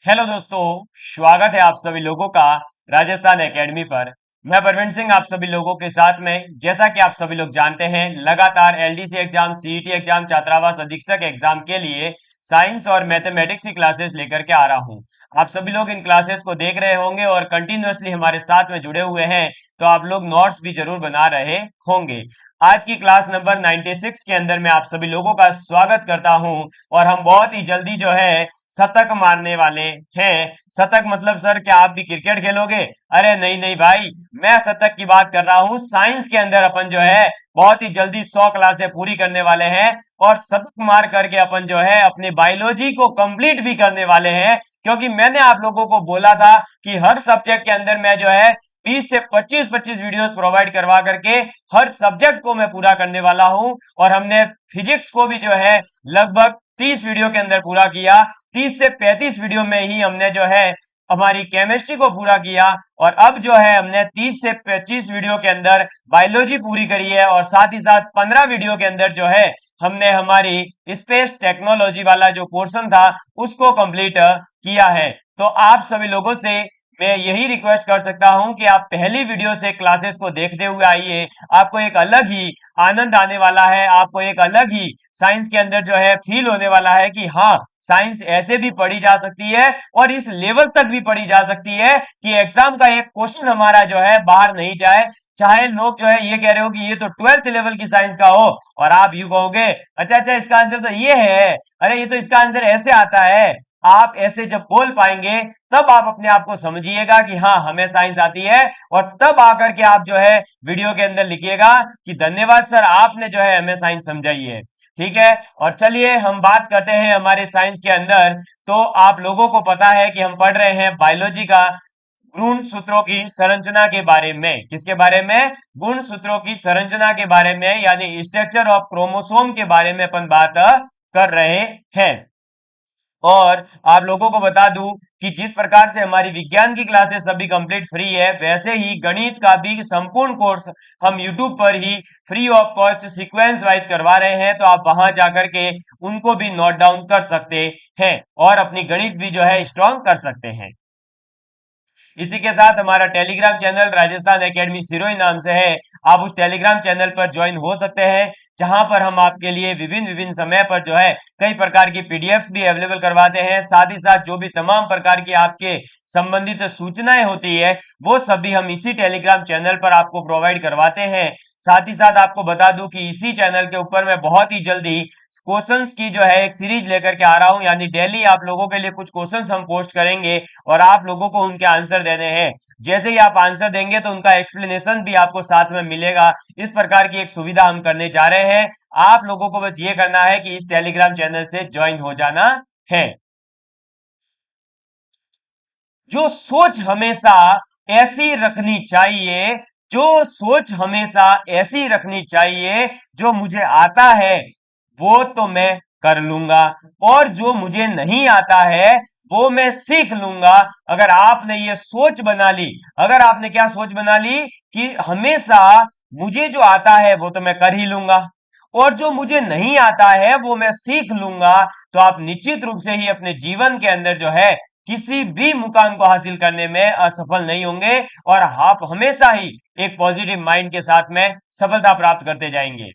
Hello दोस्तों, स्वागत है आप सभी लोगों का राजस्थान एकेडमी पर। मैं परवीन सिंह आप सभी लोगों के साथ में। जैसा कि आप सभी लोग जानते हैं, लगातार एलडीसी एग्जाम, सीईटी एग्जाम, छात्रावास अधीक्षक एग्जाम के लिए साइंस और मैथमेटिक्स की क्लासेस लेकर के आ रहा हूं। आप सभी लोग इन क्लासेस को देख रहे होंगे और कंटिन्यूअसली हमारे साथ में जुड़े हुए हैं, तो आप लोग नोट्स भी जरूर बना रहे होंगे। आज की क्लास नंबर 96 के अंदर मैं आप सभी लोगों का स्वागत करता हूं और हम बहुत ही जल्दी जो है शतक मारने वाले हैं। शतक मतलब सर क्या आप भी क्रिकेट खेलोगे? अरे नहीं नहीं भाई, मैं शतक की बात कर रहा हूं। साइंस के अंदर अपन जो है बहुत ही जल्दी 100 क्लासें पूरी करने वाले हैं और शतक मार करके अपन जो है अपने बायोलॉजी को कंप्लीट भी करने वाले हैं। क्योंकि मैंने आप लोगों को बोला था कि हर सब्जेक्ट के अंदर मैं जो है 20 से 25 वीडियोस प्रोवाइड करवा करके हर सब्जेक्ट को मैं पूरा करने वाला हूं। और हमने फिजिक्स को भी जो है लगभग 30 वीडियो के अंदर पूरा किया। 30 से 35 वीडियो में ही हमने जो है हमारी केमिस्ट्री को पूरा किया। और अब जो है हमने 30 से 25 वीडियो के अंदर बायोलॉजी पूरी करी है और साथ ही साथ 15 वीडियो के अंदर जो है हमने हमारी स्पेस टेक्नोलॉजी वाला जो पोर्शन था उसको कंप्लीट किया है। तो आप सभी लोगों से मैं यही रिक्वेस्ट कर सकता हूं कि आप पहली वीडियो से क्लासेस को देखते हुए आइए। आपको एक अलग ही आनंद आने वाला है, आपको एक अलग ही साइंस के अंदर जो है फील होने वाला है कि हाँ, साइंस ऐसे भी पढ़ी जा सकती है और इस लेवल तक भी पढ़ी जा सकती है कि एग्जाम का एक क्वेश्चन हमारा जो है बाहर नहीं जाए। चाहे लोग जो है ये कह रहे हो कि ये तो 12th लेवल की साइंस का हो और आप यू कहोगे अच्छा अच्छा इसका आंसर तो ये है, अरे ये तो इसका आंसर ऐसे आता है। आप ऐसे जब बोल पाएंगे तब आप अपने आप को समझिएगा कि हाँ, हमें साइंस आती है। और तब आकर के आप जो है वीडियो के अंदर लिखिएगा कि धन्यवाद सर, आपने जो है हमें साइंस समझाई है। ठीक है, और चलिए हम बात करते हैं हमारे साइंस के अंदर। तो आप लोगों को पता है कि हम पढ़ रहे हैं बायोलॉजी का गुण सूत्रों की संरचना के बारे में। किसके बारे में? गुण सूत्रों की संरचना के बारे में, यानी स्ट्रक्चर ऑफ क्रोमोसोम के बारे में अपन बात कर रहे हैं। और आप लोगों को बता दूं कि जिस प्रकार से हमारी विज्ञान की क्लासेस अभी कंप्लीट फ्री है, वैसे ही गणित का भी संपूर्ण कोर्स हम यूट्यूब पर ही free of cost sequence wise करवा रहे हैं। तो आप वहां जाकर के उनको भी नोट डाउन कर सकते हैं और अपनी गणित भी जो है स्ट्रांग कर सकते हैं। इसी के साथ हमारा Telegram channel Rajasthan academy Sirohi नाम से है। आप उस टेलीग्राम चैनल पर ज्वाइन हो सकते हैं, जहां पर हम आपके लिए विभिन्न विभिन्न समय पर जो है कई प्रकार की पीडीएफ भी अवेलेबल करवाते हैं। साथ ही साथ जो भी तमाम प्रकार की आपके संबंधित सूचनाएं होती है वो सभी हम इसी टेलीग्राम चैनल पर आपको प्रोवाइड करवाते हैं। साथ ही साथ आपको बता दूं कि इसी चैनल के ऊपर मैं बहुत ही जल्दी क्वेश्चंस की जो है एक सीरीज लेकर के आ रहा हूं, यानी डेली आप लोगों के लिए कुछ क्वेश्चंस हम पोस्ट करेंगे और आप लोगों को उनके आंसर देने हैं। जैसे ही आप आंसर देंगे तो उनका एक्सप्लेनेशन भी आपको साथ में मिलेगा। इस प्रकार की एक सुविधा हम करने जा रहे हैं। आप लोगों को बस ये करना है कि इस टेलीग्राम चैनल से ज्वाइन हो जाना है। जो सोच हमेशा ऐसी रखनी चाहिए, जो सोच हमेशा ऐसी रखनी चाहिए, जो मुझे आता है वो तो मैं कर लूंगा और जो मुझे नहीं आता है वो मैं सीख लूंगा। अगर आपने ये सोच बना ली, अगर आपने क्या सोच बना ली कि हमेशा मुझे जो आता है वो तो मैं कर ही लूंगा और जो मुझे नहीं आता है वो मैं सीख लूंगा, तो आप निश्चित रूप से ही अपने जीवन के अंदर जो है किसी भी मुकाम को हासिल करने में असफल नहीं होंगे और आप हमेशा ही एक पॉजिटिव माइंड के साथ में सफलता प्राप्त करते जाएंगे।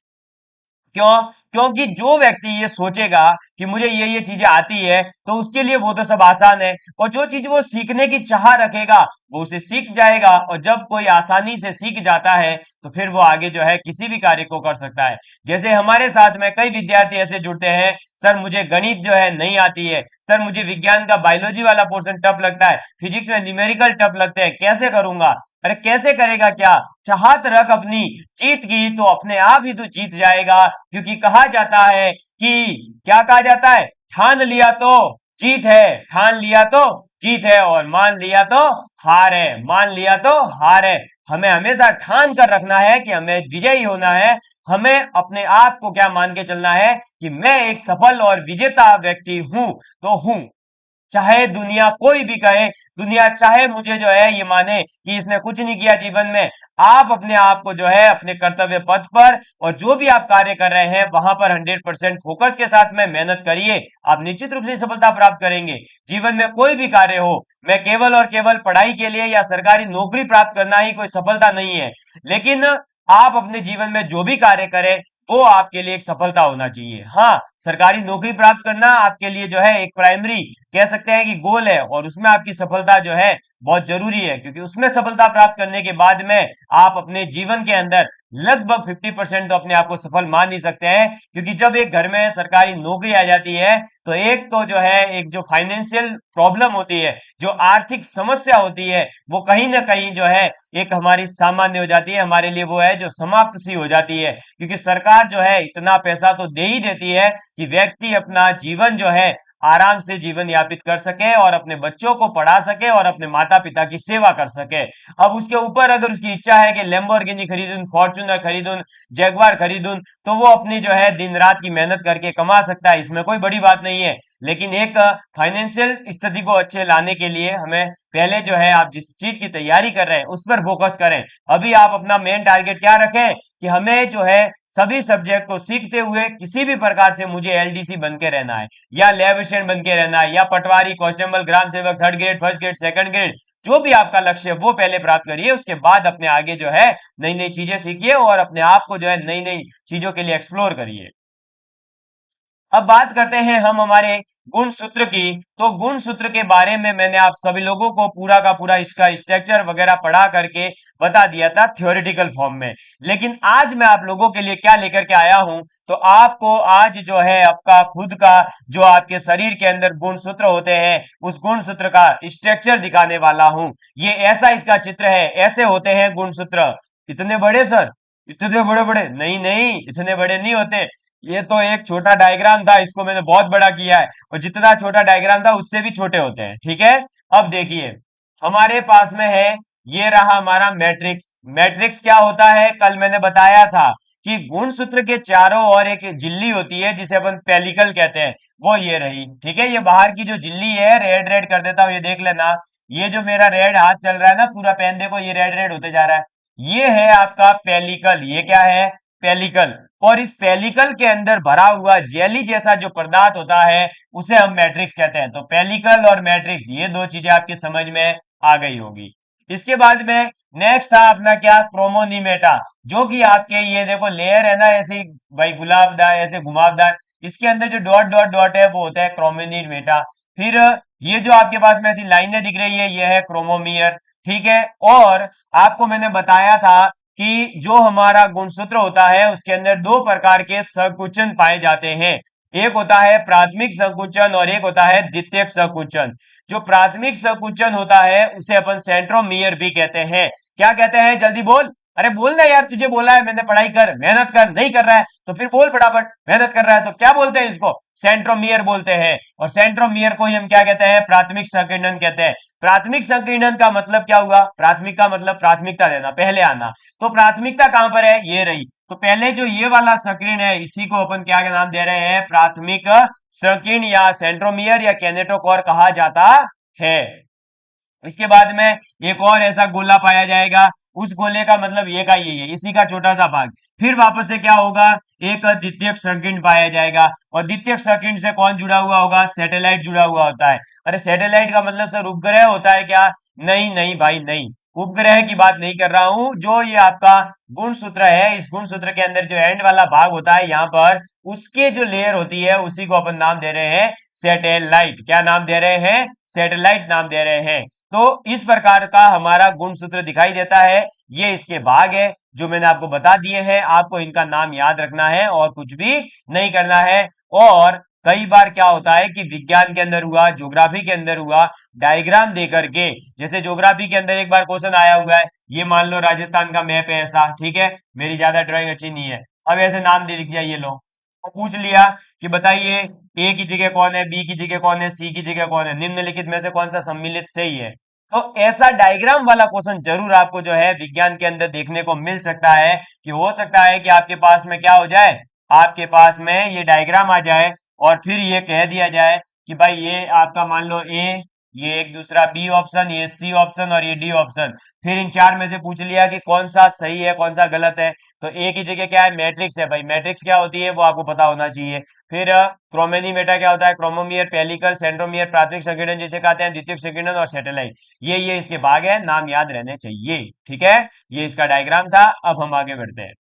क्यों? क्योंकि जो व्यक्ति ये सोचेगा कि मुझे ये चीजें आती है तो उसके लिए वो तो सब आसान है, और जो चीज वो सीखने की चाह रखेगा वो उसे सीख जाएगा। और जब कोई आसानी से सीख जाता है तो फिर वो आगे जो है किसी भी कार्य को कर सकता है। जैसे हमारे साथ में कई विद्यार्थी ऐसे जुड़ते हैं, सर मुझे गणित जो है नहीं आती है, सर मुझे विज्ञान का बायोलॉजी वाला पोर्शन टफ लगता है, फिजिक्स में न्यूमेरिकल टफ लगते हैं, कैसे करूंगा? अरे कैसे करेगा क्या? चाहत रख अपनी जीत की तो अपने आप ही तू जीत जाएगा। क्योंकि कहा जाता है कि क्या कहा जाता है? ठान लिया तो जीत है, ठान लिया तो जीत है, और मान लिया तो हार है, मान लिया तो हार है। हमें हमेशा ठान कर रखना है कि हमें विजयी होना है। हमें अपने आप को क्या मान के चलना है कि मैं एक सफल और विजेता व्यक्ति हूं तो हूं। चाहे दुनिया कोई भी कहे, दुनिया चाहे मुझे जो है ये माने कि इसने कुछ नहीं किया जीवन में, आप अपने आप को जो है अपने कर्तव्य पथ पर और जो भी आप कार्य कर रहे हैं वहां पर 100% फोकस के साथ में मेहनत करिए, आप निश्चित रूप से सफलता प्राप्त करेंगे। जीवन में कोई भी कार्य हो, मैं केवल और केवल पढ़ाई के लिए या सरकारी नौकरी प्राप्त करना ही कोई सफलता नहीं है, लेकिन आप अपने जीवन में जो भी कार्य करें वो आपके लिए एक सफलता होना चाहिए। हाँ, सरकारी नौकरी प्राप्त करना आपके लिए जो है एक प्राइमरी कह सकते हैं कि गोल है, और उसमें आपकी सफलता जो है बहुत जरूरी है, क्योंकि उसमें सफलता प्राप्त करने के बाद में आप अपने जीवन के अंदर लगभग 50% तो अपने आप को सफल मान ही सकते हैं, क्योंकि जब एक घर में सरकारी नौकरी आ जाती है तो एक तो जो है एक जो फाइनेंशियल प्रॉब्लम होती है, जो आर्थिक समस्या होती है, वो कहीं ना कहीं जो है एक हमारी सामान्य हो जाती है, हमारे लिए वो है जो समाप्त सी हो जाती है, क्योंकि सरकार जो है इतना पैसा तो दे ही देती है कि व्यक्ति अपना जीवन जो है आराम से जीवन यापित कर सके और अपने बच्चों को पढ़ा सके और अपने माता पिता की सेवा कर सके। अब उसके ऊपर अगर उसकी इच्छा है कि लैम्बोर्गिनी खरीदूं, फॉर्च्यूनर खरीदूं, जैगवार खरीदूं, तो वो अपनी जो है दिन रात की मेहनत करके कमा सकता है, इसमें कोई बड़ी बात नहीं है। लेकिन एक फाइनेंशियल स्थिति को अच्छे लाने के लिए हमें पहले जो है आप जिस चीज की तैयारी कर रहे हैं उस पर फोकस करें। अभी आप अपना मेन टारगेट क्या रखें कि हमें जो है सभी सब्जेक्ट को सीखते हुए किसी भी प्रकार से मुझे एलडीसी बन के रहना है, या लैब असिस्टेंट बन के रहना है, या पटवारी, कांस्टेबल, ग्राम सेवक, 3rd grade, 1st grade, 2nd grade, जो भी आपका लक्ष्य है वो पहले प्राप्त करिए। उसके बाद अपने आगे जो है नई नई चीजें सीखिए और अपने आप को जो है नई नई चीजों के लिए एक्सप्लोर करिए। अब बात करते हैं हम हमारे गुण सूत्र की। तो गुण सूत्र के बारे में मैंने आप सभी लोगों को पूरा का पूरा इसका स्ट्रक्चर वगैरह पढ़ा करके बता दिया था थ्योरेटिकल फॉर्म में, लेकिन आज मैं आप लोगों के लिए क्या लेकर के आया हूं, तो आपको आज जो है आपका खुद का जो आपके शरीर के अंदर गुण सूत्र होते हैं उस गुण सूत्र का स्ट्रक्चर दिखाने वाला हूं। ये ऐसा इसका चित्र है, ऐसे होते हैं गुण सूत्र। इतने बड़े सर, इतने बड़े बड़े? नहीं नहीं, इतने बड़े नहीं होते, ये तो एक छोटा डायग्राम था, इसको मैंने बहुत बड़ा किया है, और जितना छोटा डायग्राम था उससे भी छोटे होते हैं। ठीक है, अब देखिए हमारे पास में है, ये रहा हमारा मैट्रिक्स। मैट्रिक्स क्या होता है, कल मैंने बताया था कि गुण सूत्र के चारों ओर एक झिल्ली होती है जिसे अपन पेलिकल कहते हैं, वो ये रही। ठीक है, ये बाहर की जो झिल्ली है, रेड रेड कर देता हूं, ये देख लेना, ये जो मेरा रेड हाथ चल रहा है ना पूरा पेन, देखो ये रेड रेड होते जा रहा है, ये है आपका पेलिकल। ये क्या है, पेलिकल। और इस पेलिकल के अंदर भरा हुआ जेली जैसा जो पदार्थ होता है उसे हम मैट्रिक्स कहते हैं। तो पेलिकल और मैट्रिक्स, ये दो चीजें आपकी समझ में आ गई होगी। इसके बाद में नेक्स्ट था अपना क्या, क्रोमोनीमेटा, जो कि आपके ये देखो लेयर है ना ऐसे भाई गुलाबदार ऐसे घुमावदार, इसके अंदर जो डॉट डॉट डॉट है वो होता है क्रोमोनीमेटा। फिर ये जो आपके पास में ऐसी लाइनें दिख रही है ये है क्रोमोमियर। ठीक है, और आपको मैंने बताया था कि जो हमारा गुणसूत्र होता है उसके अंदर दो प्रकार के संकुचन पाए जाते हैं, एक होता है प्राथमिक संकुचन और एक होता है द्वितीयक संकुचन। जो प्राथमिक संकुचन होता है उसे अपन सेंट्रोमियर भी कहते हैं। क्या कहते हैं, जल्दी बोल, अरे बोल ना यार, तुझे बोला है मैंने पढ़ाई कर, मेहनत कर, नहीं कर रहा है तो फिर बोल फटाफट, मेहनत कर रहा है तो क्या बोलते हैं, इसको सेंट्रोमियर बोलते हैं। और सेंट्रोमियर को ही हम क्या कहते हैं, प्राथमिक संकीर्णन कहते हैं। प्राथमिक संकीर्णन का मतलब क्या हुआ, प्राथमिक का मतलब प्राथमिकता देना, पहले आना। तो प्राथमिकता कहां पर है, ये रही। तो पहले जो ये वाला संकीर्ण है इसी को अपन क्या नाम दे रहे हैं, प्राथमिक संकीर्ण या सेंट्रोमियर या कैनेटोकोर कहा जाता है। इसके बाद में एक और ऐसा गोला पाया जाएगा, उस गोले का मतलब ये का यही है, इसी का छोटा सा भाग। फिर वापस से क्या होगा, एक द्वितीयक संकीर्ण पाया जाएगा, और द्वितीयक संकीर्ण से कौन जुड़ा हुआ होगा, सैटेलाइट जुड़ा हुआ होता है। अरे सैटेलाइट का मतलब सर उपग्रह होता है क्या, नहीं नहीं भाई नहीं, उपग्रह की बात नहीं कर रहा हूं। जो ये आपका गुण सूत्र है, इस गुण सूत्र के अंदर जो एंड वाला भाग होता है यहाँ पर, उसके जो लेयर होती है उसी को अपन नाम दे रहे हैं सैटेलाइट। क्या नाम दे रहे हैं, सैटेलाइट नाम दे रहे हैं। तो इस प्रकार का हमारा गुण सूत्र दिखाई देता है, ये इसके भाग है जो मैंने आपको बता दिए हैं। आपको इनका नाम याद रखना है और कुछ भी नहीं करना है। और कई बार क्या होता है कि विज्ञान के अंदर हुआ, ज्योग्राफी के अंदर हुआ, डायग्राम दे करके, जैसे ज्योग्राफी के अंदर एक बार क्वेश्चन आया हुआ है, ये मान लो राजस्थान का मैप है ऐसा, ठीक है, मेरी ज्यादा ड्राइंग अच्छी नहीं है, अब ऐसे नाम दे दिया, ये लो, और पूछ लिया कि बताइए ए की जगह कौन है, बी की जगह कौन है, सी की जगह कौन है, निम्नलिखित में से कौन सा सम्मिलित सही है। तो ऐसा डायग्राम वाला क्वेश्चन जरूर आपको जो है विज्ञान के अंदर देखने को मिल सकता है, कि हो सकता है कि आपके पास में क्या हो जाए, आपके पास में ये डायग्राम आ जाए और फिर ये कह दिया जाए कि भाई ये आपका मान लो ए, ये एक दूसरा बी ऑप्शन, ये सी ऑप्शन और ये डी ऑप्शन। फिर इन चार में से पूछ लिया कि कौन सा सही है कौन सा गलत है। तो ए की जगह क्या है, मैट्रिक्स है भाई। मैट्रिक्स क्या होती है वो आपको पता होना चाहिए। फिर क्रोमेनीमेटा क्या होता है, क्रोमोमियर, पेलिकल, सेंट्रोमियर, प्राथमिक संकीर्णन जिसे कहते हैं, द्वितीयक संकीर्णन और सैटेलाइट। ये इसके भाग है, नाम याद रहने चाहिए। ठीक है, ये इसका डायग्राम था। अब हम आगे बढ़ते हैं।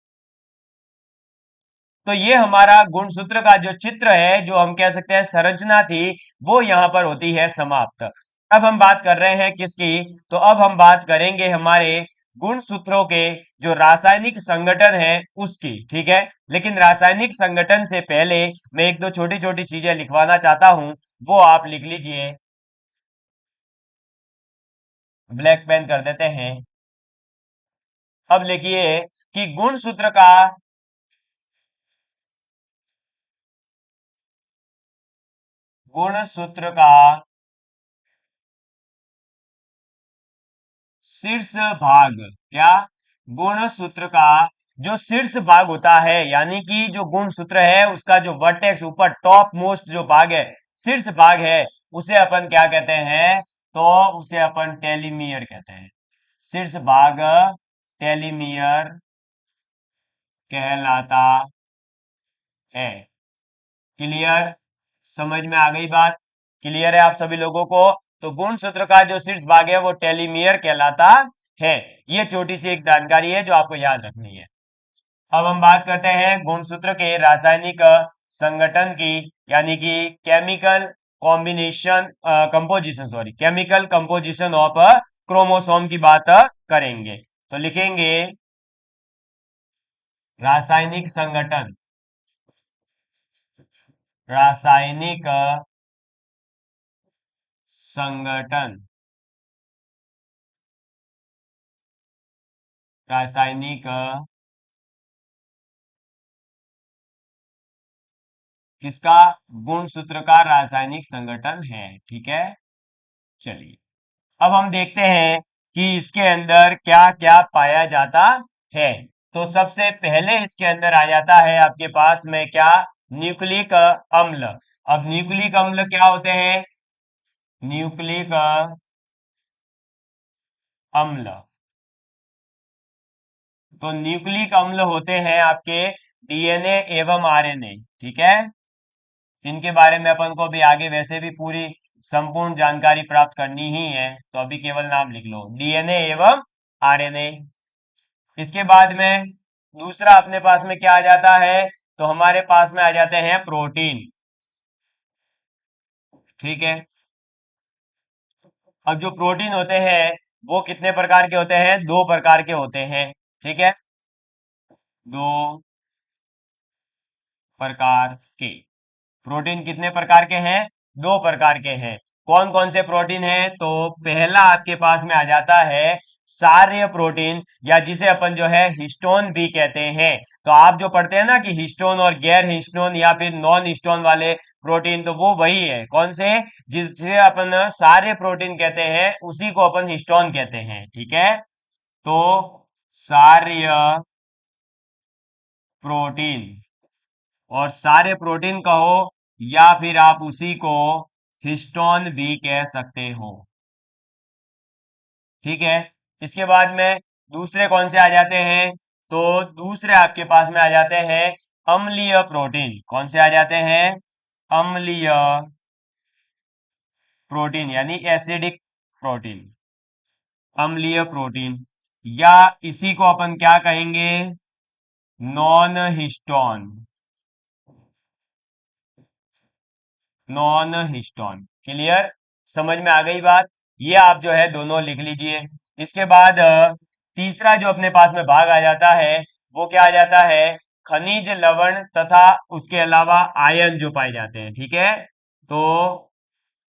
तो ये हमारा गुणसूत्र का जो चित्र है, जो हम कह सकते हैं संरचना थी, वो यहां पर होती है समाप्त। अब हम बात कर रहे हैं किसकी, तो अब हम बात करेंगे हमारे गुणसूत्रों के जो रासायनिक संगठन है उसकी। ठीक है, लेकिन रासायनिक संगठन से पहले मैं एक दो छोटी छोटी चीजें लिखवाना चाहता हूं, वो आप लिख लीजिए। ब्लैक पेन कर देते हैं। अब लिखिए कि गुणसूत्र का शीर्ष भाग, क्या, गुण सूत्र का जो शीर्ष भाग होता है, यानी कि जो गुण सूत्र है उसका जो वर्टेक्स, ऊपर टॉप मोस्ट जो भाग है, शीर्ष भाग है, उसे अपन क्या कहते हैं, तो उसे अपन टेलीमियर कहते हैं। शीर्ष भाग टेलीमियर कहलाता है। क्लियर, समझ में आ गई बात? क्लियर है आप सभी लोगों को? तो गुण सूत्र का जो शीर्ष भाग है वो टेलीमियर कहलाता है। ये छोटी सी एक जानकारी है जो आपको याद रखनी है। अब हम बात करते हैं गुणसूत्र के रासायनिक संगठन की, यानी कि chemical combination composition, sorry, chemical composition of chromosome की बात करेंगे। तो लिखेंगे रासायनिक संगठन, रासायनिक संगठन, रासायनिक किसका, गुणसूत्र का रासायनिक संगठन है। ठीक है, चलिए अब हम देखते हैं कि इसके अंदर क्या क्या पाया जाता है। तो सबसे पहले इसके अंदर आ जाता है आपके पास में क्या, न्यूक्लिक अम्ल। अब न्यूक्लिक अम्ल क्या होते हैं, न्यूक्लिक अम्ल, तो न्यूक्लिक अम्ल होते हैं आपके डीएनए एवं आरएनए। ठीक है, इनके बारे में अपन को भी आगे वैसे भी पूरी संपूर्ण जानकारी प्राप्त करनी ही है, तो अभी केवल नाम लिख लो, डीएनए एवं आरएनए। इसके बाद में दूसरा अपने पास में क्या आ जाता है, तो हमारे पास में आ जाते हैं प्रोटीन। ठीक है, अब जो प्रोटीन होते हैं वो कितने प्रकार के होते हैं, दो प्रकार के होते हैं। ठीक है, दो प्रकार के प्रोटीन, कितने प्रकार के हैं, दो प्रकार के हैं। कौन कौन से प्रोटीन हैं, तो पहला आपके पास में आ जाता है सार्य प्रोटीन, या जिसे अपन जो है हिस्टोन भी कहते हैं। तो आप जो पढ़ते हैं ना कि हिस्टोन और गैर हिस्टोन या फिर नॉन हिस्टोन वाले प्रोटीन, तो वो वही है, कौन से, जिसे अपन सार्य प्रोटीन कहते हैं उसी को अपन हिस्टोन कहते हैं। ठीक है, तो सार्य प्रोटीन, और सारे प्रोटीन कहो या फिर आप उसी को हिस्टोन भी कह सकते हो। ठीक है, इसके बाद में दूसरे कौन से आ जाते हैं, तो दूसरे आपके पास में आ जाते हैं अम्लीय प्रोटीन। कौन से आ जाते हैं, अम्लीय प्रोटीन, यानी एसिडिक प्रोटीन, अम्लीय प्रोटीन, या इसी को अपन क्या कहेंगे, non histone, non histone. Clear, समझ में आ गई बात? ये आप जो है दोनों लिख लीजिए। इसके बाद तीसरा जो अपने पास में भाग आ जाता है वो क्या आ जाता है, खनिज लवण तथा उसके अलावा आयन जो पाए जाते हैं। ठीक है, तो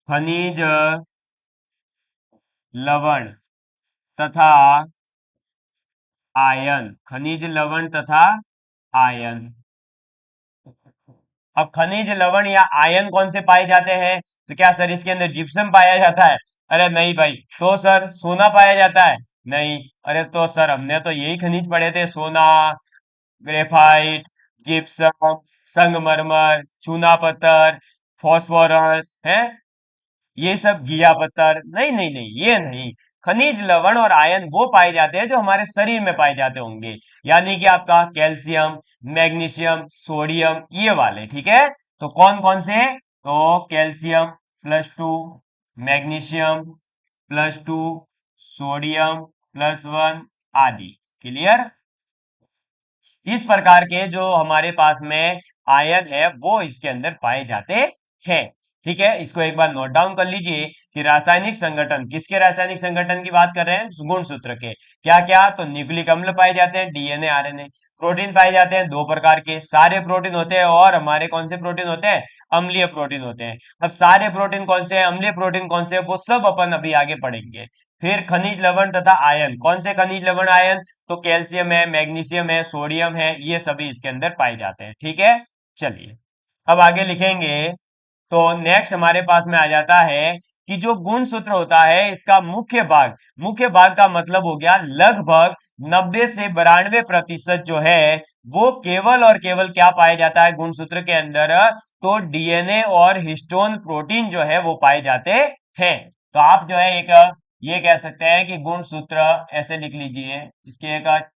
खनिज लवण तथा आयन, खनिज लवण तथा आयन। अब खनिज लवण या आयन कौन से पाए जाते हैं, तो क्या सर इसके अंदर जिप्सम पाया जाता है, अरे नहीं भाई। तो सर सोना पाया जाता है, नहीं। अरे तो सर हमने तो यही खनिज पढ़े थे, सोना, ग्रेफाइट, जिप्सम, संगमरमर, चूना पत्थर, फॉस्फोरस है, ये सब घिया पत्थर, नहीं नहीं नहीं, ये नहीं। खनिज लवण और आयन वो पाए जाते हैं जो हमारे शरीर में पाए जाते होंगे, यानी कि आपका कैल्शियम, मैग्नीशियम, सोडियम, ये वाले, ठीक है। तो कौन कौन से? तो कैल्शियम +2, मैग्नीशियम +2, सोडियम +1 आदि। क्लियर? इस प्रकार के जो हमारे पास में आयन है वो इसके अंदर पाए जाते हैं। ठीक है, इसको एक बार नोट डाउन कर लीजिए कि रासायनिक संगठन, किसके रासायनिक संगठन की बात कर रहे हैं? गुणसूत्र के। क्या क्या? तो न्यूक्लिक अम्ल पाए जाते हैं, डीएनए, आरएनए। प्रोटीन पाए जाते हैं दो प्रकार के, सारे प्रोटीन होते हैं और हमारे कौन से प्रोटीन होते हैं? अम्लीय प्रोटीन होते हैं। अब सारे प्रोटीन कौन से हैं, अम्लीय प्रोटीन कौन से हैं, वो सब अपन अभी आगे पढ़ेंगे। फिर खनिज लवण तथा आयन, कौन से खनिज लवण आयन? तो कैल्शियम है, मैग्नीशियम है, सोडियम है, ये सभी इसके अंदर पाए जाते हैं। ठीक है, चलिए अब आगे लिखेंगे। तो नेक्स्ट हमारे पास में आ जाता है कि जो गुण सूत्र होता है इसका मुख्य भाग, मुख्य भाग का मतलब हो गया लगभग 90 से 92% जो है वो केवल और केवल क्या पाया जाता है गुण सूत्र के अंदर? तो डीएनए और हिस्टोन प्रोटीन जो है वो पाए जाते हैं। तो आप जो है एक ये कह सकते हैं कि गुण सूत्र ऐसे लिख लीजिए, इसके एक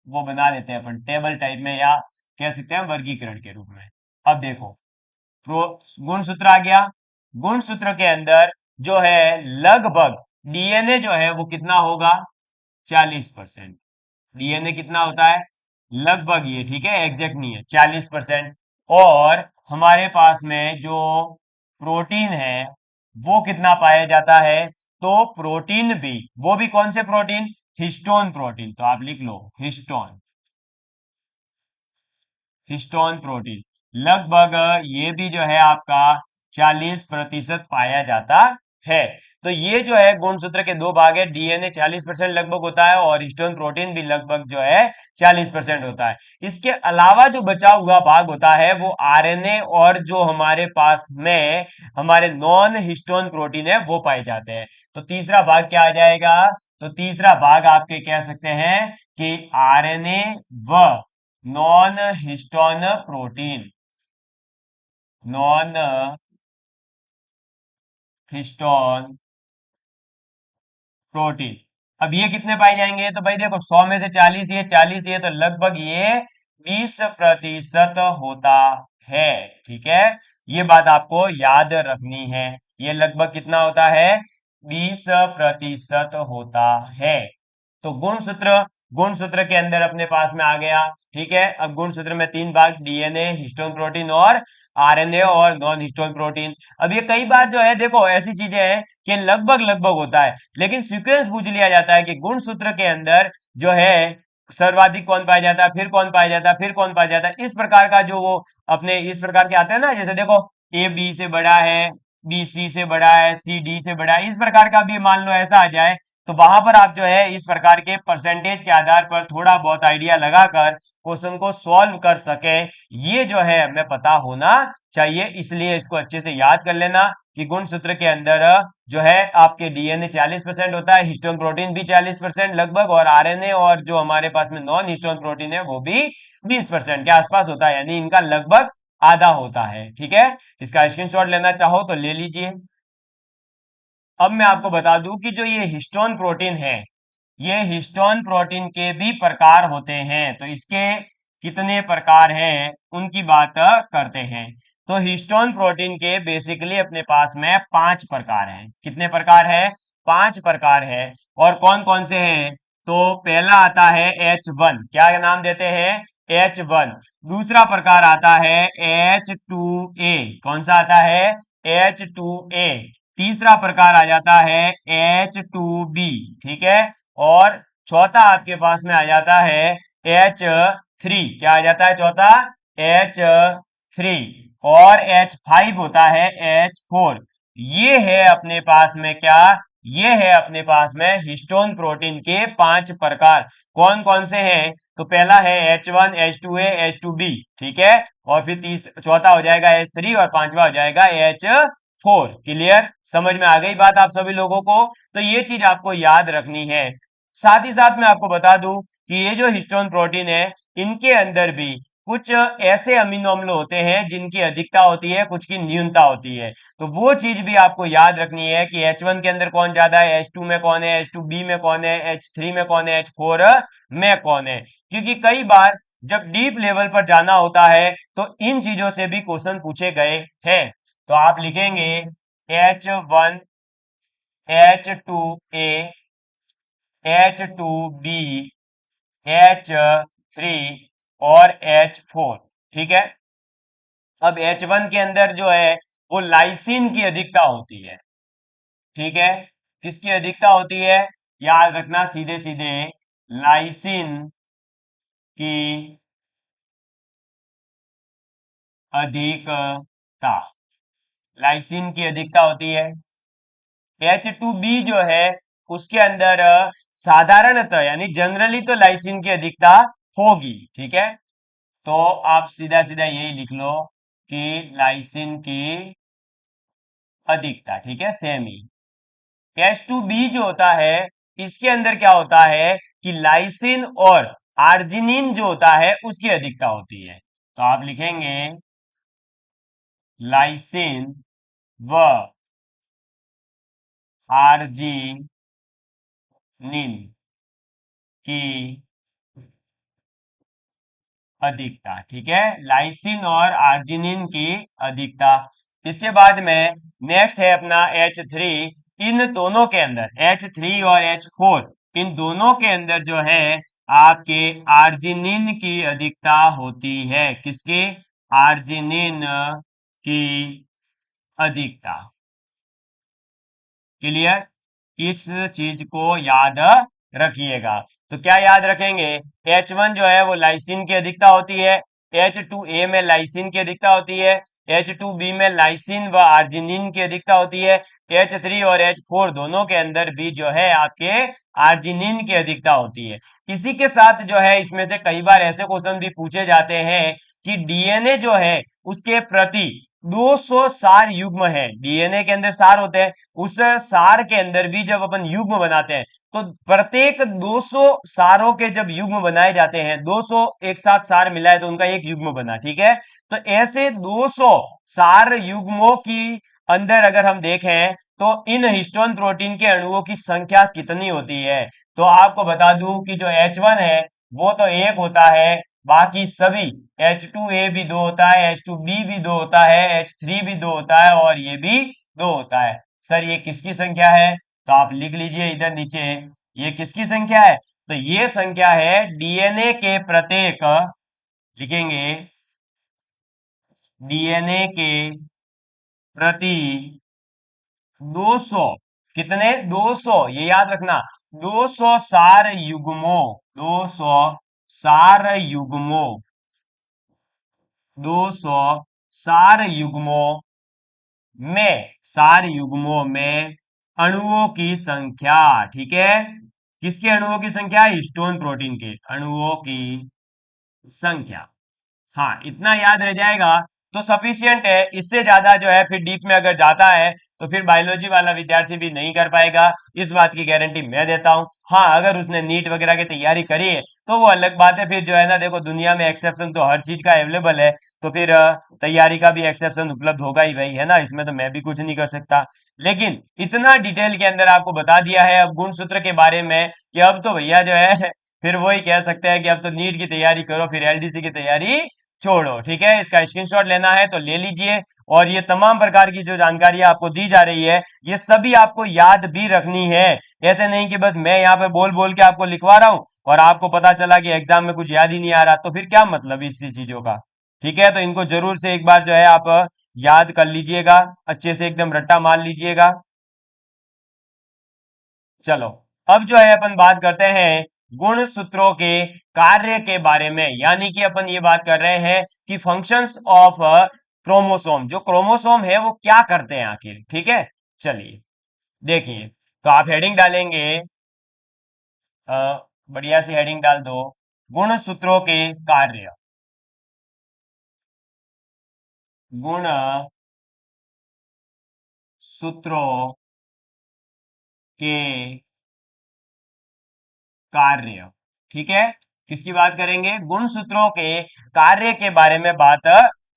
वो बना लेते हैं अपन टेबल टाइप में, या कह सकते हैं वर्गीकरण के रूप में। अब देखो, प्रो गुण सूत्र आ गया। गुण सूत्र के अंदर जो है लगभग डीएनए जो है वो कितना होगा? 40%। डीएनए कितना होता है? लगभग, ये ठीक है, एग्जैक्ट नहीं है, 40%। और हमारे पास में जो प्रोटीन है वो कितना पाया जाता है? तो प्रोटीन भी, वो भी कौन से प्रोटीन? Histone protein. तो आप लिख लो हिस्टोन, हिस्टोन प्रोटीन लगभग ये भी जो है आपका 40% पाया जाता है। तो ये जो है गुणसूत्र के दो भाग है, डीएनए 40% लगभग होता है और हिस्टोन प्रोटीन भी लगभग जो है 40% होता है। इसके अलावा जो बचा हुआ भाग होता है वो आरएनए और जो हमारे पास में हमारे नॉन हिस्टोन प्रोटीन है वो पाए जाते हैं। तो तीसरा भाग क्या आ जाएगा? तो तीसरा भाग आपके कह सकते हैं कि आरएनए व non histone protein, non histone protein. अब ये कितने पाए जाएंगे? तो भाई देखो 100 में से 40, ये 40, ये तो लगभग ये 20% होता है। ठीक है, ये बात आपको याद रखनी है। ये लगभग कितना होता है? 20% होता है। तो गुण सूत्र के अंदर अपने पास में आ गया। ठीक है, अब गुण सूत्र में तीन भाग, डीएनए, हिस्टोन प्रोटीन और आरएनए और नॉन हिस्टोन प्रोटीन। अब ये कई बार जो है देखो ऐसी चीजें हैं कि लगभग लगभग होता है, लेकिन सीक्वेंस पूछ लिया जाता है कि गुण सूत्र के अंदर जो है सर्वाधिक कौन पाया जाता है, फिर कौन पाया जाता है, फिर कौन पाया जाता है, इस प्रकार का जो वो अपने इस प्रकार के आते हैं ना, जैसे देखो ए बी से बड़ा है, बी सी से बड़ा है, सी डी से बड़ा है, इस प्रकार का भी मान लो ऐसा आ जाए, तो वहां पर आप जो है इस प्रकार के परसेंटेज के आधार पर थोड़ा बहुत आइडिया लगाकर क्वेश्चन को सॉल्व कर सके, ये जो है हमें पता होना चाहिए। इसलिए इसको अच्छे से याद कर लेना कि गुण सूत्र के अंदर जो है आपके डीएनए 40% होता है, हिस्टोन प्रोटीन भी 40% लगभग, और आरएनए और जो हमारे पास में नॉन हिस्टोन प्रोटीन है वो भी 20% के आसपास होता है, यानी इनका लगभग आधा होता है। ठीक है, इसका स्क्रीनशॉट लेना चाहो तो ले लीजिए। अब मैं आपको बता दूं कि जो ये हिस्टोन प्रोटीन है, ये हिस्टोन प्रोटीन के भी प्रकार होते हैं। तो इसके कितने प्रकार हैं उनकी बात करते हैं। तो हिस्टोन प्रोटीन के बेसिकली अपने पास में 5 प्रकार हैं। कितने प्रकार है? 5 प्रकार है। और कौन कौन से हैं? तो पहला आता है H1, क्या नाम देते हैं? H1। दूसरा प्रकार आता है H2A, कौन सा आता है? H2A। तीसरा प्रकार आ जाता है H2B, ठीक है। और चौथा आपके पास में आ जाता है H3, क्या आ जाता है चौथा? H3। और H5 होता है H4। ये है अपने पास में क्या? ये है अपने पास में हिस्टोन प्रोटीन के 5 प्रकार। कौन कौन से हैं? तो पहला है H1, H2A, H2B, ठीक है। और फिर चौथा हो जाएगा H3 और पांचवा हो जाएगा H4। क्लियर? समझ में आ गई बात आप सभी लोगों को? तो ये चीज आपको याद रखनी है। साथ ही साथ मैं आपको बता दूं कि ये जो हिस्टोन प्रोटीन है इनके अंदर भी कुछ ऐसे अमीनो अम्ल होते हैं जिनकी अधिकता होती है, कुछ की न्यूनता होती है। तो वो चीज भी आपको याद रखनी है कि H1 के अंदर कौन ज्यादा है, H2 में कौन है, H2B में कौन है, H3 में कौन है, H4 में कौन है। क्योंकि कई बार जब डीप लेवल पर जाना होता है तो इन चीजों से भी क्वेश्चन पूछे गए हैं। तो आप लिखेंगे H1, H2A, H2B, H3 और H4। ठीक है। अब H1 के अंदर जो है वो लाइसिन की अधिकता होती है। ठीक है। किसकी अधिकता होती है? याद रखना सीधे सीधे, लाइसिन की अधिकता, लाइसिन की अधिकता होती है। H2B जो है उसके अंदर साधारणतः यानी जनरली तो लाइसिन की अधिकता होगी। ठीक है। तो आप सीधा सीधा यही लिख लो कि लाइसिन की अधिकता। ठीक है, सेम ही। H2B जो होता है इसके अंदर क्या होता है कि लाइसिन और आर्जिनिन जो होता है उसकी अधिकता होती है। तो आप लिखेंगे लाइसिन व आर्जिनिन की अधिकता। ठीक है, लाइसिन और आर्जिनिन की अधिकता। इसके बाद में नेक्स्ट है अपना H3। इन दोनों के अंदर H3 और H4 इन दोनों के अंदर जो है आपके आर्जिनिन की अधिकता होती है। किसकी? आर्जिनिन की अधिकता। क्लियर? इस चीज को याद रखिएगा। तो क्या याद रखेंगे? H1 जो है वो लाइसिन की अधिकता होती है, H2A में लाइसिन की अधिकता होती है, H2B में लाइसिन व आर्जिनिन की अधिकता होती है, H3 और H4 दोनों के अंदर भी जो है आपके आर्जिनिन की अधिकता होती है। इसी के साथ जो है इसमें से कई बार ऐसे क्वेश्चन भी पूछे जाते हैं कि डीएनए जो है उसके प्रति 200 सार युग्म है। डीएनए के अंदर सार होते हैं, उस सार के अंदर भी जब अपन युग्म बनाते हैं तो प्रत्येक 200 सारों के जब युग्म बनाए जाते हैं, 200 एक साथ सार मिलाए तो उनका एक युग्म बना। ठीक है। तो ऐसे 200 सार युग्मों की अंदर अगर हम देखें तो इन हिस्टोन प्रोटीन के अणुओं की संख्या कितनी होती है। तो आपको बता दूं कि जो H1 है वो तो एक होता है, बाकी सभी H2A भी दो होता है, H2B भी दो होता है, H3 भी दो होता है और ये भी दो होता है। सर ये किसकी संख्या है? तो आप लिख लीजिए इधर नीचे, ये किसकी संख्या है? तो ये संख्या है डीएनए के प्रत्येक, लिखेंगे डीएनए के प्रति 200, कितने? 200, ये याद रखना, 200 सार युग्मों, 200 सार युग्मों, 200 सार युग्मों में, सार युग्मों में अणुओं की संख्या। ठीक है। किसके अणुओं की संख्या? हिस्टोन प्रोटीन के अणुओं की संख्या। हाँ, इतना याद रह जाएगा तो सफिशियंट है। इससे ज्यादा जो है फिर डीप में अगर जाता है तो फिर बायोलॉजी वाला विद्यार्थी भी नहीं कर पाएगा, इस बात की गारंटी मैं देता हूं। हाँ, अगर उसने नीट वगैरह की तैयारी करी है तो वो अलग बात है, फिर जो है ना, देखो दुनिया में एक्सेप्शन तो हर चीज का अवेलेबल है, तो फिर तैयारी का भी एक्सेप्शन उपलब्ध होगा ही भाई, है ना, इसमें तो मैं भी कुछ नहीं कर सकता। लेकिन इतना डिटेल के अंदर आपको बता दिया है अब गुणसूत्र के बारे में कि अब तो भैया जो है फिर वही कह सकते हैं कि अब तो नीट की तैयारी करो, फिर एलडीसी की तैयारी छोड़ो। ठीक है, इसका स्क्रीनशॉट लेना है तो ले लीजिए। और ये तमाम प्रकार की जो जानकारी आपको दी जा रही है ये सभी आपको याद भी रखनी है। ऐसे नहीं कि बस मैं यहाँ पे बोल बोल के आपको लिखवा रहा हूं और आपको पता चला कि एग्जाम में कुछ याद ही नहीं आ रहा, तो फिर क्या मतलब इसी चीजों का। ठीक है, तो इनको जरूर से एक बार जो है आप याद कर लीजिएगा, अच्छे से एकदम रट्टा मार लीजिएगा। चलो, अब जो है अपन बात करते हैं गुण सूत्रों के कार्य के बारे में, यानी कि अपन ये बात कर रहे हैं कि फंक्शंस ऑफ क्रोमोसोम, जो क्रोमोसोम है वो क्या करते हैं आखिर। ठीक है, चलिए देखिए। तो आप हेडिंग डालेंगे, बढ़िया सी हेडिंग डाल दो, गुण सूत्रों के कार्य। गुण सूत्रों के कार्य। ठीक है। किसकी बात करेंगे? गुणसूत्रों के कार्य के बारे में बात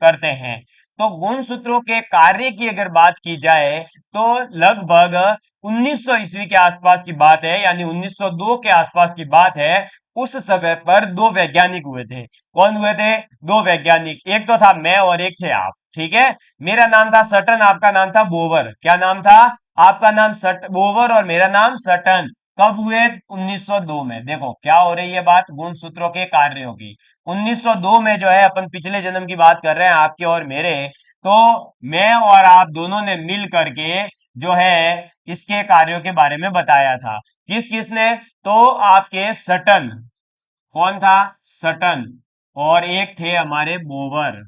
करते हैं। तो गुणसूत्रों के कार्य की अगर बात की जाए तो लगभग 1900 ईस्वी के आसपास की बात है, यानी 1902 के आसपास की बात है। उस समय पर दो वैज्ञानिक हुए थे। कौन हुए थे? दो वैज्ञानिक। एक तो था मैं और एक थे आप। ठीक है, मेरा नाम था सटन, आपका नाम था बोवर। क्या नाम था? आपका नाम बोवर और मेरा नाम सटन। कब हुए? 1902 में। देखो क्या हो रही है बात, गुणसूत्रों के कार्यों की। 1902 में जो है, अपन पिछले जन्म की बात कर रहे हैं आपके और मेरे। तो मैं और आप दोनों ने मिल करके जो है इसके कार्यों के बारे में बताया था। किस किसने? तो आपके सटन। कौन था? सटन। और एक थे हमारे बोवर।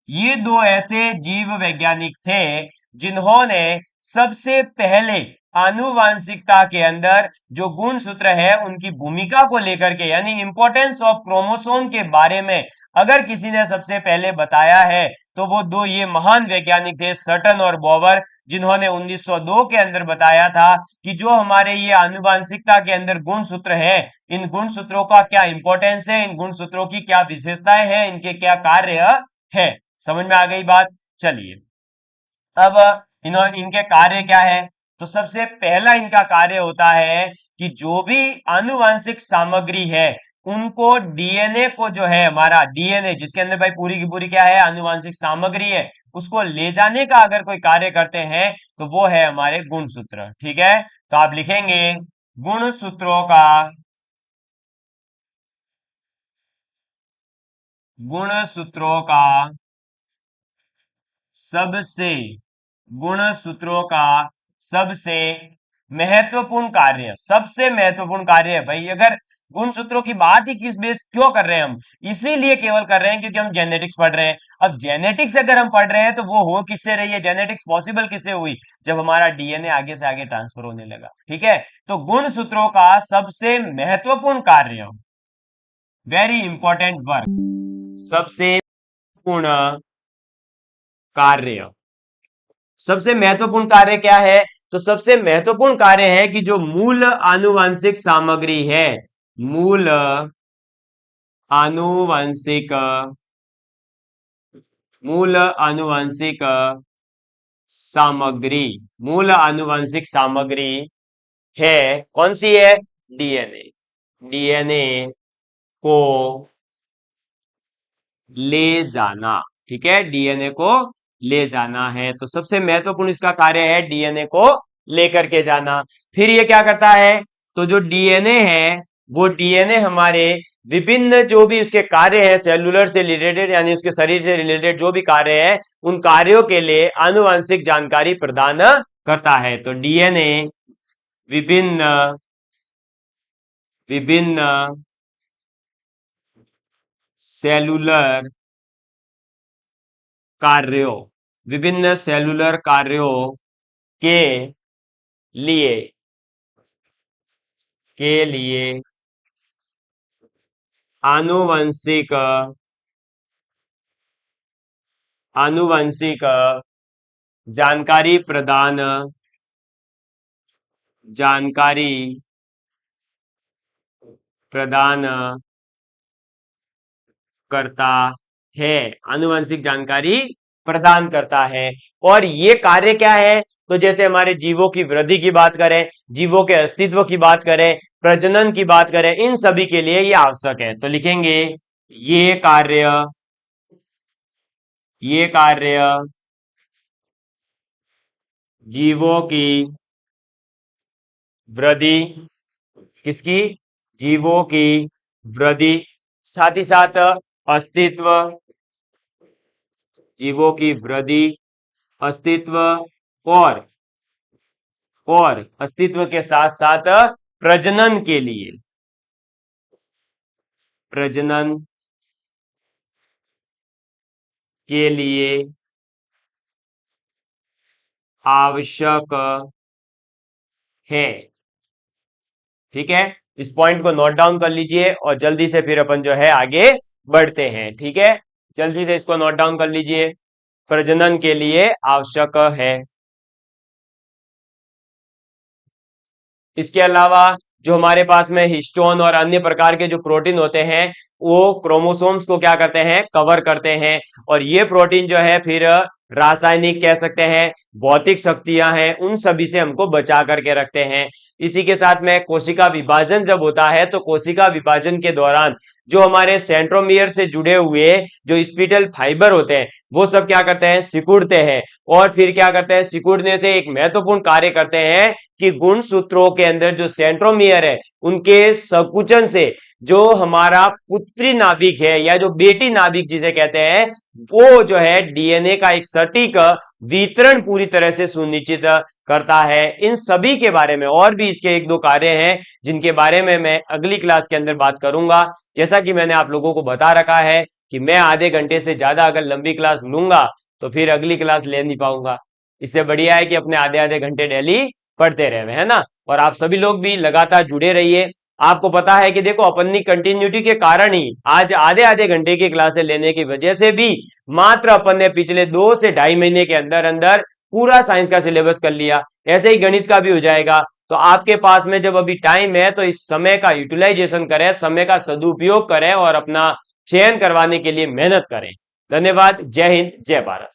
ये दो ऐसे जीव वैज्ञानिक थे जिन्होंने सबसे पहले आनुवांशिकता के अंदर जो गुणसूत्र है उनकी भूमिका को लेकर के, यानी इंपॉर्टेंस ऑफ क्रोमोसोम के बारे में अगर किसी ने सबसे पहले बताया है तो वो दो ये महान वैज्ञानिक थे, सटन और बोवर, जिन्होंने 1902 के अंदर बताया था कि जो हमारे ये आनुवांशिकता के अंदर गुणसूत्र है, इन गुणसूत्रों का क्या इंपॉर्टेंस है, इन गुणसूत्रों की क्या विशेषताएं हैं, इनके क्या कार्य है। समझ में आ गई बात? चलिए, अब इनके कार्य क्या है? तो सबसे पहला इनका कार्य होता है कि जो भी आनुवांशिक सामग्री है उनको, डीएनए को जो है हमारा डीएनए जिसके अंदर भाई पूरी की पूरी क्या है? आनुवांशिक सामग्री है, उसको ले जाने का अगर कोई कार्य करते हैं तो वो है हमारे गुणसूत्र। ठीक है, तो आप लिखेंगे गुणसूत्रों का, गुणसूत्रों का सबसे गुणसूत्रों का सबसे महत्वपूर्ण कार्य, सबसे महत्वपूर्ण कार्य है भाई। अगर गुणसूत्रों की बात ही किस बेस क्यों कर रहे हैं हम? इसीलिए केवल कर रहे हैं क्योंकि हम जेनेटिक्स पढ़ रहे हैं। अब जेनेटिक्स अगर हम पढ़ रहे हैं तो वो हो किससे रही है? जेनेटिक्स पॉसिबल किससे हुई? जब हमारा डीएनए आगे से आगे ट्रांसफर होने लगा। ठीक है, तो गुणसूत्रों का सबसे महत्वपूर्ण कार्य, वेरी इंपॉर्टेंट वर्क, सबसे पूर्ण कार्य, सबसे महत्वपूर्ण कार्य क्या है? तो सबसे महत्वपूर्ण कार्य है कि जो मूल आनुवंशिक सामग्री है, मूल आनुवंशिक मूल आनुवंशिक सामग्री, मूल आनुवंशिक सामग्री है, कौन सी है? डीएनए। डीएनए को ले जाना। ठीक है, डीएनए को ले जाना है, तो सबसे महत्वपूर्ण इसका कार्य है डीएनए को लेकर के जाना। फिर ये क्या करता है? तो जो डीएनए है वो डीएनए हमारे विभिन्न जो भी उसके कार्य है, सेलुलर से रिलेटेड यानी उसके शरीर से रिलेटेड जो भी कार्य है, उन कार्यों के लिए आनुवंशिक जानकारी प्रदान करता है। तो डीएनए विभिन्न विभिन्न सेलुलर कार्यों, विभिन्न सेलुलर कार्यों के लिए आनुवंशिक आनुवंशिक जानकारी प्रदान जानकारी प्रदान करता है, आनुवंशिक जानकारी प्रदान करता है। और ये कार्य क्या है? तो जैसे हमारे जीवों की वृद्धि की बात करें, जीवों के अस्तित्व की बात करें, प्रजनन की बात करें, इन सभी के लिए ये आवश्यक है। तो लिखेंगे ये कार्य, ये कार्य जीवों की वृद्धि, किसकी? जीवों की वृद्धि, साथ ही साथ अस्तित्व, जीवों की वृद्धि, अस्तित्व और अस्तित्व के साथ साथ प्रजनन के लिए, प्रजनन के लिए आवश्यक है। ठीक है, इस पॉइंट को नोट डाउन कर लीजिए और जल्दी से फिर अपन जो है आगे बढ़ते हैं। ठीक है, जल्दी से इसको नोट डाउन कर लीजिए, प्रजनन के लिए आवश्यक है। इसके अलावा जो हमारे पास में हिस्टोन और अन्य प्रकार के जो प्रोटीन होते हैं वो क्रोमोसोम्स को क्या करते हैं, कवर करते हैं। और ये प्रोटीन जो है फिर रासायनिक कह सकते हैं, भौतिक शक्तियां हैं, उन सभी से हमको बचा करके रखते हैं। इसी के साथ में कोशिका विभाजन जब होता है तो कोशिका विभाजन के दौरान जो हमारे सेंट्रोमियर से जुड़े हुए जो स्पिटल फाइबर होते हैं वो सब क्या करते हैं, सिकुड़ते हैं। और फिर क्या करते हैं, सिकुड़ने से एक महत्वपूर्ण कार्य करते हैं कि गुणसूत्रों के अंदर जो सेंट्रोमियर है उनके संकुचन से जो हमारा पुत्री नाभिक है या जो बेटी नाभिक जिसे कहते हैं वो जो है डीएनए का एक सटीक वितरण पूरी तरह से सुनिश्चित करता है। इन सभी के बारे में और भी इसके एक दो कार्य हैं जिनके बारे में मैं अगली क्लास के अंदर बात करूंगा। जैसा कि मैंने आप लोगों को बता रखा है कि मैं आधे घंटे से ज्यादा अगर लंबी क्लास लूंगा तो फिर अगली क्लास ले नहीं पाऊंगा। इससे बढ़िया है कि अपने आधे आधे घंटे डेली पढ़ते रहे, है ना। और आप सभी लोग भी लगातार जुड़े रहिए। आपको पता है कि देखो अपनी कंटिन्यूटी के कारण ही आज आधे आधे घंटे की क्लासें लेने की वजह से भी मात्र अपन ने पिछले 2 से ढाई महीने के अंदर अंदर पूरा साइंस का सिलेबस कर लिया। ऐसे ही गणित का भी हो जाएगा। तो आपके पास में जब अभी टाइम है तो इस समय का यूटिलाइजेशन करें, समय का सदुपयोग करें और अपना चयन करवाने के लिए मेहनत करें। धन्यवाद। जय हिंद, जय भारत।